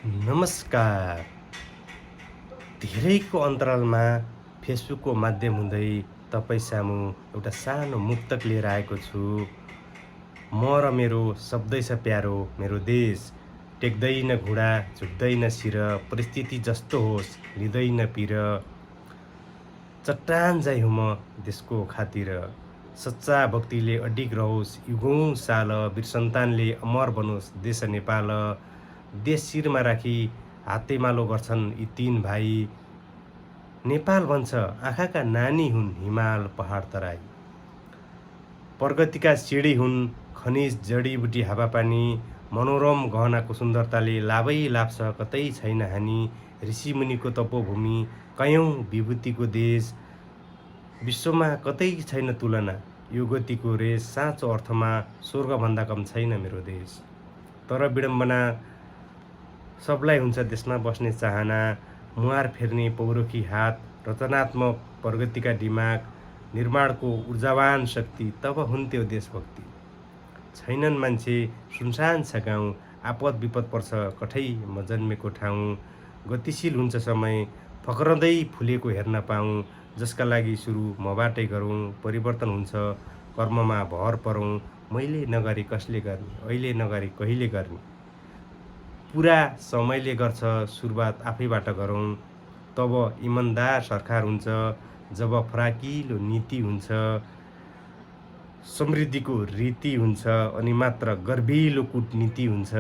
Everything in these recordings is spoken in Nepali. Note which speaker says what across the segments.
Speaker 1: नमस्कार। धेरैको अन्तरालमा फेसबुकको माध्यम हुँदै तपाईँ सामु एउटा सानो मुक्तक लिएर आएको छु। म र मेरो शब्दै छ प्यारो मेरो देश, टेक्दैन घुँडा झुक्दैन शिर, परिस्थिति जस्तो होस् लिँदैन पिर। चट्टान झैँ हुँ म देशको खातिर, सच्चा भक्तिले अडिग रहोस् युगौँ साल, वीर सन्तानले अमर बनोस् देश नेपाल। देश शिरमा राखी हातेमालो गर्छन् यी तीन भाइ, नेपाल भन्छ आँखाका नानी हुन् हिमाल पहाड तराई। प्रगतिका सिडी हुन् खनिज जडीबुटी हावापानी, मनोरम गहनाको सुन्दरताले लाभै लाभ छ कतै छैन हानि। ऋषिमुनिको तपोभूमि कयौँ विभूतिको देश, विश्वमा कतै छैन तुलना यो गतिको रेस। साँचो अर्थमा स्वर्गभन्दा कम छैन मेरो देश। तर विडम्बना सबलाई हुन्छ देशमा बस्ने चाहना, मुहार फेर्ने पौरखी हात, रचनात्मक प्रगतिका दिमाग, निर्माणको ऊर्जावान शक्ति, तब हुन्थ्यो देशभक्ति। छैनन् मान्छे सुनसान छ गाउँ, आपद विपद पर्छ कठै म जन्मेको ठाउँ। गतिशील हुन्छ समय फक्रँदै फुलेको हेर्न पाऊँ, जसका लागि सुरु मबाटै गरौँ। परिवर्तन हुन्छ कर्ममा भर परौँ, मैले नगरी कसले गर्ने अहिले नगरी कहिले गर्ने। पुरा समयले गर्छ सुरुवात आफैबाट गरौँ, तब इमानदार सरकार हुन्छ जब फराकिलो नीति हुन्छ। समृद्धिको रीति हुन्छ अनि मात्र गर्भिलो कूटनीति हुन्छ।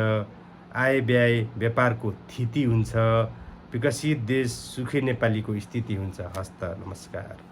Speaker 1: आय व्यय व्यापारको थिति हुन्छ, विकसित देश सुखी नेपालीको स्थिति हुन्छ। हस्त नमस्कार।